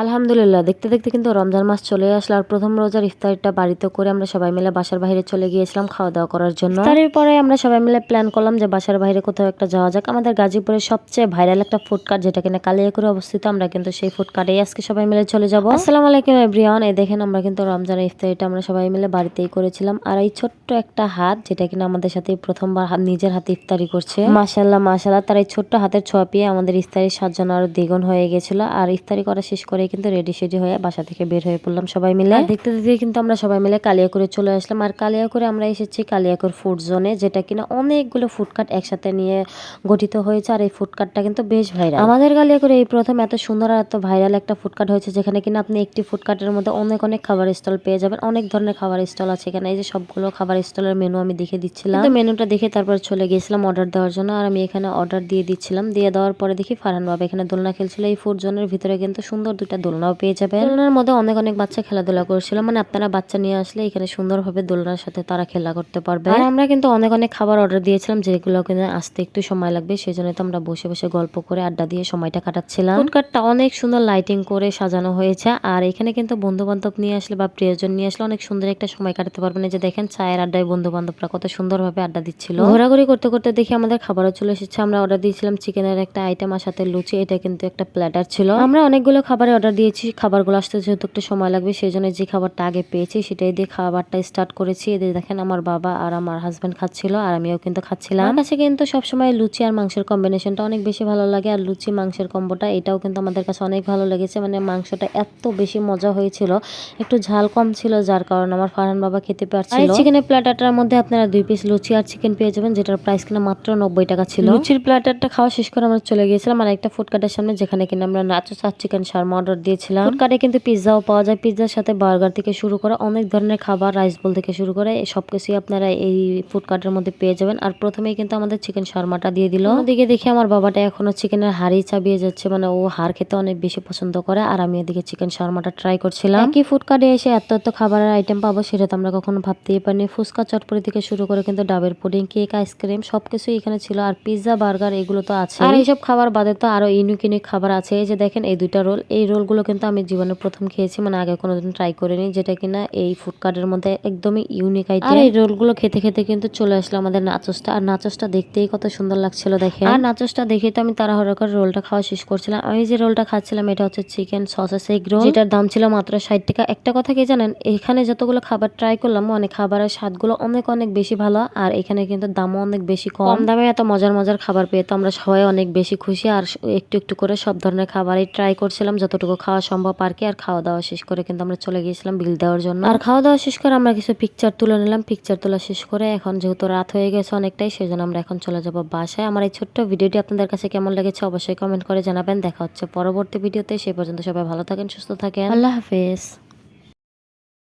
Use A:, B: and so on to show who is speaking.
A: আলহামদুলিল্লাহ, দেখতে দেখতে কিন্তু রমজান মাস চলে আসলো। আর প্রথম রোজার ইফতারিটা বাড়িতে করে আমরা সবাই মিলে বাসার বাইরে চলে গিয়েছিলাম খাওয়া দাওয়া করার জন্য। ইফতারির পরে আমরা সবাই মিলে প্ল্যান করলাম যে বাসার বাইরে কোথাও একটা যাওয়া যাক। আমাদের গাজীপুরের সবচেয়ে ভাইরাল একটা ফুড কার্ট, যেটা কিনা কালিয়াকৈরে অবস্থিত। আমরা কিন্তু সেই ফুড কার্টেই আজকে সবাই মিলে চলে যাব। আসসালামু আলাইকুম এভরিওয়ান। এই দেখেন, আমরা কিন্তু রমজানের ইফতারিটা আমরা সবাই মিলে বাড়িতেই করেছিলাম। আর এই ছোট্ট একটা হাত, যেটা কিনা আমাদের সাথে প্রথমবার নিজের হাতে ইফতারি করছে, মাশাআল্লাহ মাশাআল্লাহ। তার এই ছোট্ট হাতের ছোঁয়া পেয়ে আমাদের ইফতারি সাজানো আরো দ্বিগুণ হয়ে গেছিল। আর ইফতারি করা শেষ করে কিন্তু রেডি সেডি হয়ে বাসা থেকে বের হয়ে পড়লাম সবাই মিলে। দেখতে দেখতে কিন্তু আমরা সবাই মিলে কালিয়াকৈরে চলে আসলাম। আর কালিয়াকৈরে আমরা এসেছি কালিয়াকৈর ফুড জোনে, যেটা কিনা অনেকগুলো ফুডকার্ট একসাথে নিয়ে গঠিত হয়েছে। আর এই ফুডকার্টটা কিন্তু বেশ ভাইরাল। আমাদের কালিয়াকৈরে এই প্রথম এত সুন্দর আর এত ভাইরাল একটা ফুডকার্ট হয়েছে, যেখানে কিনা আপনি একটি ফুডকার্টের মধ্যে অনেক অনেক খাবার স্টল পেয়ে যাবেন। অনেক ধরনের খাবার স্টল আছে এখানে। এই যে সবগুলো খাবার স্টলের মেনু আমি দেখে দিচ্ছিলাম, মেনুটা দেখে তারপর চলে গিয়েছিলাম অর্ডার দেওয়ার জন্য। আর আমি এখানে অর্ডার দিয়ে দিচ্ছিলাম। দিয়ে দেওয়ার পরে দেখি ফারহান বাবা এখানে দোলনা খেলছিল। এই ফুড জোনের ভিতরে কিন্তু সুন্দর দুইটা দোলনাও পেয়ে যাবেন। দোলনার মধ্যে অনেক অনেক বাচ্চা খেলাধুলা করছিল, মানে আপনারা বাচ্চা নিয়ে আসলে এখানে সুন্দরভাবে দোলনার সাথে তারা খেলা করতে পারবে। আর আমরা কিন্তু অনেক অনেক খাবার অর্ডার দিয়েছিলাম, যেগুলো কিনা আসতে একটু সময় লাগবে, সেই জন্য তো আমরা বসে বসে গল্প করে আড্ডা দিয়ে সময়টা কাটাচ্ছিলাম। ফুডকার্টটা অনেক সুন্দর লাইটিং করে সাজানো হয়েছে। আর এখানে কিন্তু বন্ধু বান্ধব নিয়ে আসলে বা প্রিয়জন নিয়ে আসলে অনেক সুন্দর একটা সময় কাটাতে পারবেন। এই যে দেখেন, চায়ের আড্ডায় বন্ধু বান্ধবরা কত সুন্দরভাবে আড্ডা দিচ্ছিল। ঘোরাঘুরি করতে করতে দেখি আমাদের খাবারও চলে এসেছে। আমরা অর্ডার দিয়েছিলাম চিকেনের একটা আইটেম আর সাথে লুচি। এটা কিন্তু একটা প্ল্যাটার ছিল। আমরা অনেকগুলো খাবারের অর্ডার দিয়েছি। খাবারগুলো আসতে যেহেতু একটু সময় লাগবে, সেই জন্য যে খাবারটা আগে পেয়েছি সেটাই দিয়ে খাবারটা স্টার্ট করেছি। এদের দেখেন, আমার বাবা আর আমার হাজব্যান্ড খাচ্ছিল, আর আমিও কিন্তু খাচ্ছিলাম। আমার কাছে কিন্তু সবসময় লুচি আর মাংসের কম্বিনেশনটা অনেক বেশি ভালো লাগে। আর লুচি মাংসের কম্বোটা এটাও কিন্তু আমাদের কাছে অনেক ভালো লেগেছে। মানে মাংসটা এত বেশি মজা হয়েছিল, একটু ঝাল কম ছিল, যার কারণে আমার ফারহান বাবা খেতে পারছিল। আর চিকেনের প্ল্যাটারটার মধ্যে আপনারা 2 পিস লুচি আর চিকেন পেয়ে যাবেন, যেটার প্রাইস কিনা মাত্র 90 টাকা ছিল। লুচির প্ল্যাটারটা খাওয়া শেষ করে আমরা চলে গিয়েছিলাম আর একটা ফুডকার্টের সামনে, যেখানে কিনা আমরা নাচোস আর চিকেন শার্মা অর্ডার দিয়েছিলাম। ফুডকার্টে কিন্তু পিৎজাও পাওয়া যায়। পিৎজার সাথে বার্গার থেকে শুরু করে অনেক ধরনের খাবার, রাইস বোল থেকে শুরু করে সবকিছুই আপনারা এই ফুডকার্টের মধ্যে পেয়ে যাবেন। আর প্রথমেই কিন্তু আমাদের চিকেন শার্মাটা দিয়ে দিল। ওদিকে দেখি আমার বাবাটা এখনো চিকেনের হাড়ি চাবিয়ে যাচ্ছে, মানে ও হাড় খেতে অনেক বেশি পছন্দ করে। আর আমি এদিকে চিকেন শার্মাটা ট্রাই করছিলাম। একই ফুডকার্টে এসে এত এত খাবারের আইটেম পাবো, সেটা তো আমরা কখনো ভাবতেই পারিনি। ফুচকা চটপটি থেকে শুরু করে কিন্তু ডাবের পুডিং, কেক, আইসক্রিম সবকিছুই এখানে ছিল। আর পিৎজা বার্গার এগুলো তো আছে। আর এইসব খাবার বাদে তো আরো ইউনিক ইউনিক খাবার আছে। এই যে দেখেন, এই দুইটা রোল, এই রোলগুলো কিন্তু আমি জীবনে প্রথম খেয়েছি, মানে আগে কোনোদিন ট্রাই করিনি, যেটা কিনা এই ফুডকার্টের মধ্যে একদমই ইউনিক আইটেম। আর এই রোলগুলো খেতে খেতে কিন্তু চলে আসলো আমাদের নাচোসটা। আর নাচোসটা দেখতেই কত সুন্দর লাগছিল দেখেন। আর নাচোসটা দেখে তো আমি তাড়াহুড়ো করে রোলটা খাওয়া শেষ করছিলাম। আমি যে রোলটা খাচ্ছিলাম এটা হচ্ছে চিকেন সসেস এগ রোল, যেটার দাম ছিল মাত্র 60 টাকা। একটা কথা কি জানেন, এখানে যতগুলো খাবার ট্রাই করলাম, মানে খাবারের স্বাদগুলো অনেক অনেক বেশি ভালো। আর এখানে কিন্তু দামও অনেক বেশি কম দামে এত মজার মজার খাবার পেয়ে তো আমরা সবাই অনেক বেশি খুশি। আর একটু একটু করে সব ধরনের খাবারই ট্রাই করছিলাম, যতটুকু খাওয়া সম্ভব আর কি। আর খাওয়া দাওয়া শেষ করে কিন্তু আমরা চলে গিয়েছিলাম বিল দেওয়ার জন্য। আর খাওয়া দাওয়া শেষ করে আমরা কিছু পিকচার তুলে নিলাম। পিকচার তোলা শেষ করে এখন যেহেতু রাত হয়ে গেছে অনেকটাই, সেই জন্য আমরা এখন চলে যাব বাসায়। আমার এই ছোট্ট ভিডিওটি আপনাদের কাছে কেমন লেগেছে অবশ্যই কমেন্ট করে জানাবেন। দেখা হচ্ছে পরবর্তী ভিডিওতে। সেই পর্যন্ত সবাই ভালো থাকেন, সুস্থ থাকেন। আল্লাহ হাফেজ।